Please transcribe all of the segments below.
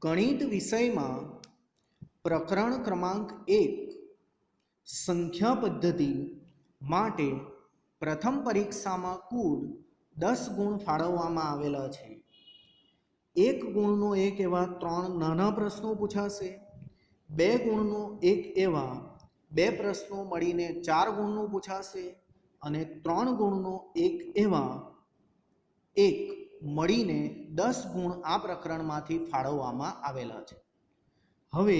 ગણિત વિષયમાં પ્રકરણ ક્રમાંક 1 સંખ્યા પદ્ધતિ માટે પ્રથમ પરીક્ષામાં કુલ 10 ગુણ ફાળવવામાં આવેલા છે. 1 ગુણનો એક એવા 3 નાના પ્રશ્નો પૂછાશે. 2 ગુણનો એક એવા 2 પ્રશ્નો મળીને 4 ગુણનું પૂછાશે અને 3 ગુણનો એક એવા એક મળીને 10 ગુણ આ પ્રકરણમાંથી ફાળવવામાં આવેલા છે. હવે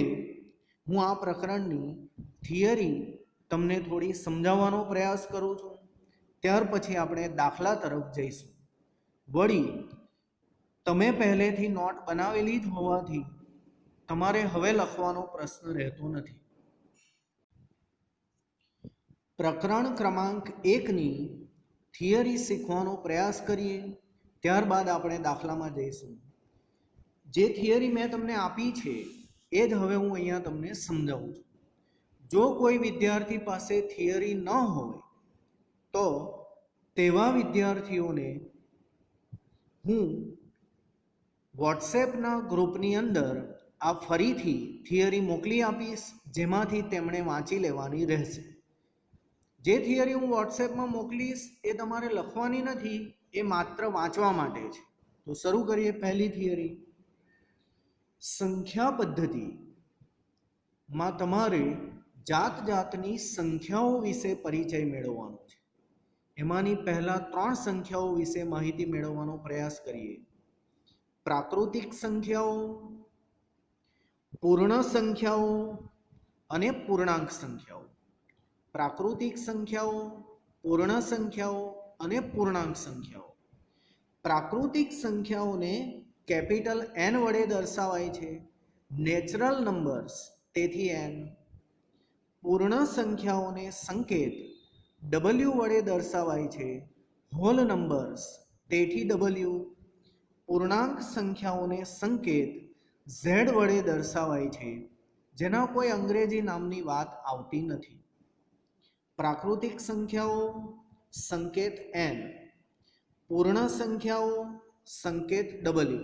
હું આ પ્રકરણની થિયરી તમને થોડી સમજાવવાનો પ્રયાસ કરું છું. ત્યાર પછી આપણે દાખલા તરફ જઈશું. વળી તમે પહેલેથી નોટ બનાવેલી જ હોવાથી તમારે હવે લખવાનો પ્રશ્ન રહેતો નથી. પ્રકરણ ક્રમાંક 1ની થિયરી શીખવાનો પ્રયાસ કરીએ, ત્યારબાદ આપણે દાખલામાં જઈશું. જે થિયરી મેં તમને આપી છે એ જ હવે હું અહીંયા તમને સમજાવું છું. જો કોઈ વિદ્યાર્થી પાસે થિયરી ન હોય તો તેવા વિદ્યાર્થીઓને હું વોટ્સએપના ગ્રુપની અંદર આ ફરીથી થિયરી મોકલી આપીશ, જેમાંથી તેમણે વાંચી લેવાની રહેશે. જે થિયરી હું વોટ્સએપમાં મોકલીશ એ તમારે લખવાની નથી, એ માત્ર વાંચવા માટે છે. તો શરૂ કરીએ. પહેલી થિયરી, સંખ્યા પદ્ધતિમાં તમારે જાત જાતની સંખ્યાઓ વિશે પરિચય મેળવવાનો છે. એમાંની પહેલા 3 સંખ્યાઓ વિશે માહિતી મેળવવાનો પ્રયાસ કરીએ. પ્રાકૃતિક સંખ્યાઓ, પૂર્ણ સંખ્યાઓ અને પૂર્ણાંક સંખ્યાઓ. પ્રાકૃતિક સંખ્યાઓ, પૂર્ણ સંખ્યાઓ અને પૂર્ણાંક સંખ્યાઓ. પ્રાકૃતિક સંખ્યાઓને કેપિટલ N વડે દર્શાવાય છે, નેચરલ નંબર્સ તેથી N. પૂર્ણ સંખ્યાઓને સંકેત W વડે દર્શાવાય છે, હોલ નંબર્સ તેથી W. પૂર્ણાંક સંખ્યાઓને સંકેત Z વડે દર્શાવાય છે, જેના કોઈ અંગ્રેજી નામની વાત આવતી નથી. પ્રાકૃતિક સંખ્યાઓ સંકેત N, પૂર્ણ સંખ્યાઓ સંકેત W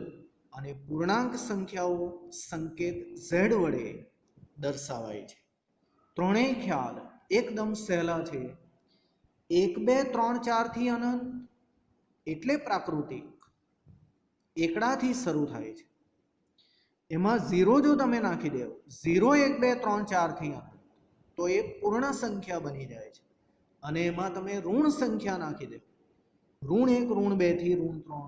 અને પૂર્ણાંક સંખ્યાઓ સંકેત Z વડે દર્શાવાય છે. ત્રણેય ખ્યાલ એકદમ સહેલા છે. 1 2 3 4 થી અનંત એટલે પ્રાકૃતિક, એકડાથી શરૂ થાય છે. એમાં 0 જો તમે નાખી દો, 0 1 2 3 4 થી અનંત, તો એ પૂર્ણ સંખ્યા બની જાય છે. અને એમાં તમે ઋણ સંખ્યા નાખી દો, ઋણ 1 ઋણ 2 થી ઋણ 3,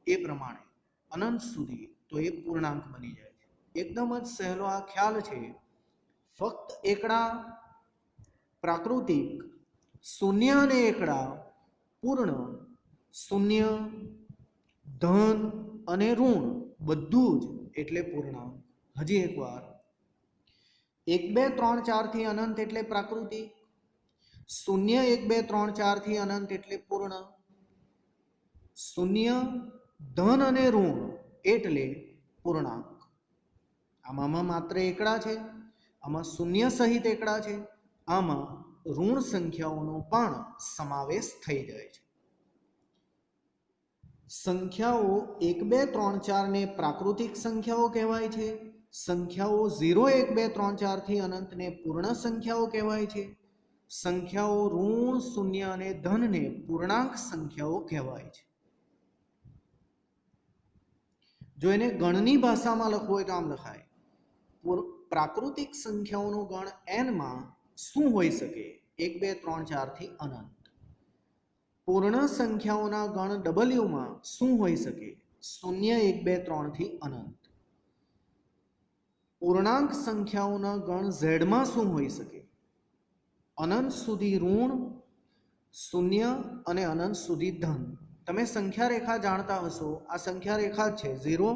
એ પ્રમાણે અનંત સુધી, તો એ પૂર્ણાંક બની જાય છે. એકદમ જ સહેલો આ ખ્યાલ છે. ફક્ત એકડા પ્રાકૃતિક, શૂન્ય અને એકડા પૂર્ણ, શૂન્ય ધન અને ઋણ બધું જ એટલે પૂર્ણાંક. હજી એકવાર, 1 2 3 4 થી અનંત એટલે પ્રાકૃતિક, 0 1 2 3 4 થી અનંત એટલે પૂર્ણ, શૂન્ય ધન અને ઋણ એટલે પૂર્ણાંક. આમાં માત્ર એકડા છે, આમાં શૂન્ય સહિત એકડા છે, આમાં ઋણ સંખ્યાઓનો પણ સમાવેશ થઈ જાય છે. સંખ્યાઓ 1 2 3 4 ને પ્રાકૃતિક સંખ્યાઓ કહેવાય છે. સંખ્યાઓ 0 1 2 3 4 થી અનંતને પૂર્ણ સંખ્યાઓ કહેવાય છે. સંખ્યાઓ ઋણ, શૂન્ય અને ધનને પૂર્ણાંક સંખ્યાઓ કહેવાય છે. જો એને ગણની ભાષામાં લખવું હોય તો આમ લખાય. પ્રાકૃતિક સંખ્યાઓનો ગણ n માં શું હોઈ શકે? 1 2 3 4 થી અનંત. પૂર્ણ સંખ્યાઓના ગણ W માં શું હોઈ શકે? 0 1 2 3 થી અનંત. પૂર્ણાંક સંખ્યાઓના ગણ Z માં શું હોઈ શકે? અનંત સુધી ઋણ, શૂન્ય અને અનંત સુધી ધન. તમે સંખ્યા રેખા જાણતા હશો, આ સંખ્યા રેખા જ છે. 0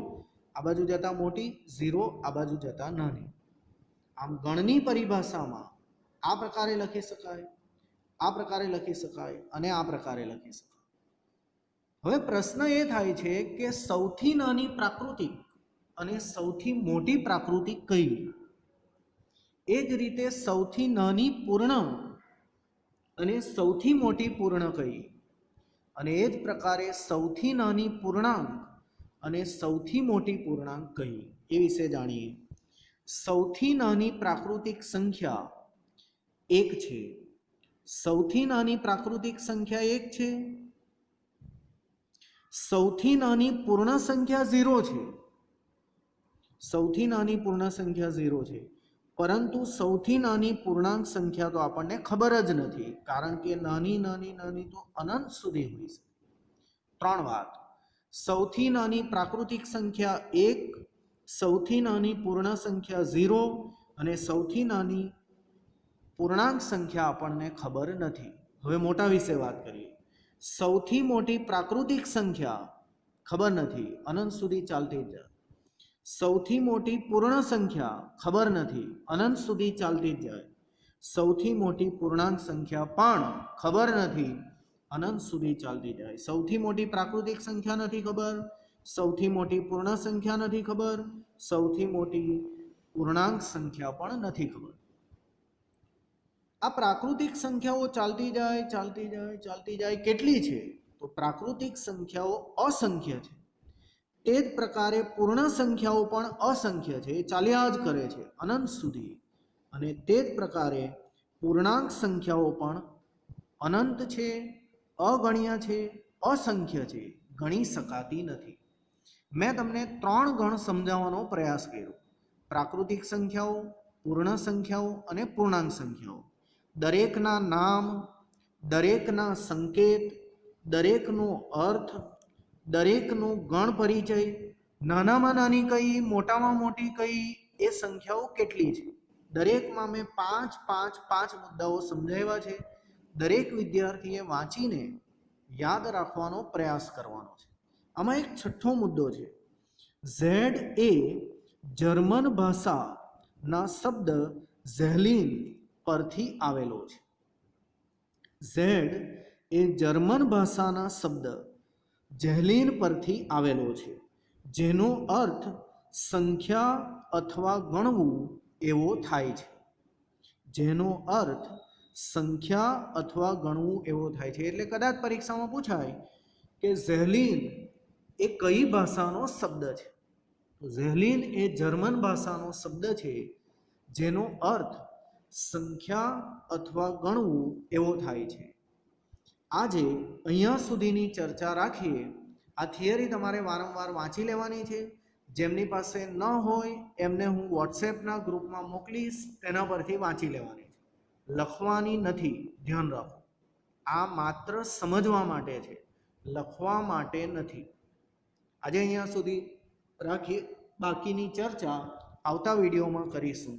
આ બાજુ જતા મોટી, 0 આ બાજુ જતા નાની. આમ ગણની પરિભાષામાં આ પ્રકારે લખી શકાય, આ પ્રકારે લખી શકાય અને આ પ્રકારે લખી શકાય. હવે પ્રશ્ન એ થાય છે કે સૌથી નાની પ્રાકૃતિક અને સૌથી મોટી પ્રાકૃતિક કઈ? એ જ રીતે સૌથી નાની પૂર્ણ અને સૌથી મોટી પૂર્ણ કઈ? અને એ જ પ્રકારે સૌથી નાની પૂર્ણાંક અને સૌથી મોટી પૂર્ણાંક કઈ એ વિશે જાણીએ. સૌથી નાની પ્રાકૃતિક સંખ્યા 1 છે. સૌથી નાની પ્રાકૃતિક સંખ્યા 1 છે. સૌથી નાની પૂર્ણ સંખ્યા 0 છે. સૌથી નાની પૂર્ણ સંખ્યા 0 છે. પરંતુ સૌથી નાની પૂર્ણાંક સંખ્યા તો આપણને ખબર જ નથી, કારણ કે નાની નાની નાની તો અનંત સુધી હોઈ શકે. 3 વાત. સૌથી નાની પ્રાકૃતિક સંખ્યા 1, સૌથી નાની પૂર્ણ સંખ્યા 0 અને સૌથી નાની પૂર્ણાંક સંખ્યા આપણને ખબર નથી. હવે મોટા વિશે વાત કરીએ. સૌથી મોટી પ્રાકૃતિક સંખ્યા ખબર નથી, અનંત સુધી ચાલતી જાય. સૌથી મોટી પૂર્ણ સંખ્યા ખબર નથી, અનંત સુધી ચાલતી જ જાય. સૌથી મોટી પૂર્ણાંક સંખ્યા પણ ખબર નથી, અનંત સુધી ચાલતી જાય. સૌથી મોટી પ્રાકૃતિક સંખ્યા નથી ખબર, સૌથી મોટી પૂર્ણ સંખ્યા નથી ખબર, સૌથી મોટી પૂર્ણાંક સંખ્યા પણ નથી ખબર. આ પ્રાકૃતિક સંખ્યાઓ ચાલતી જાય ચાલતી જાય ચાલતી જાય. કેટલી છે? તો પ્રાકૃતિક સંખ્યાઓ અસંખ્ય છે. તે જ પ્રકારે પૂર્ણ સંખ્યાઓ પણ અસંખ્ય છે, એ ચાલ્યા જ કરે છે અનંત સુધી. અને તે જ પ્રકારે પૂર્ણાંક સંખ્યાઓ પણ અનંત છે, અગણ્ય છે, અસંખ્ય છે, ગણી શકાતી નથી. મેં તમને 3 ગણ સમજાવવાનો પ્રયાસ કર્યો: પ્રાકૃતિક સંખ્યાઓ, પૂર્ણ સંખ્યાઓ અને પૂર્ણાંક સંખ્યાઓ. દરેકના નામ, દરેકના સંકેત, દરેકનો અર્થ, દરેકનો ગણ પરિચય, નાનામાં નાની કઈ, મોટામાં મોટી કઈ, એ સંખ્યાઓ કેટલી છે, દરેકમાં મેં 5 મુદ્દાઓ સમજાવ્યા છે. દરેક વિદ્યાર્થીએ વાંચીને યાદ રાખવાનો પ્રયાસ કરવાનો છે. આમાં એક છઠ્ઠો મુદ્દો છે. ઝેડ એ જર્મન ભાષાના શબ્દ ઝેહલીન પરથી આવેલો છે. ઝેડ એ જર્મન ભાષાના શબ્દ ઝેહલીન પરથી આવેલો છે, જેનો અર્થ સંખ્યા અથવા ગણવું એવો થાય છે. જેનો અર્થ સંખ્યા અથવા ગણવું એવો થાય છે. એટલે કદાચ પરીક્ષામાં પૂછાય કે ઝેહલીન એ કઈ ભાષાનો શબ્દ છે? તો ઝેહલીન એ જર્મન ભાષાનો શબ્દ છે, જેનો અર્થ સંખ્યા અથવા ગણવું એવો થાય છે. આજે અહીંયા સુધીની ચર્ચા રાખીએ. આ થિયરી તમારે વારંવાર વાંચી લેવાની છે. જેમની પાસે ન હોય એમને હું વોટ્સએપના ગ્રુપમાં મોકલીશ, તેના પરથી વાંચી લેવાની છે. લખવાની નથી, ધ્યાન રાખો. આ માત્ર સમજવા માટે છે, લખવા માટે નથી. આજે અહીંયા સુધી રાખીએ. બાકીની ચર્ચા આવતા વિડીયોમાં કરીશું.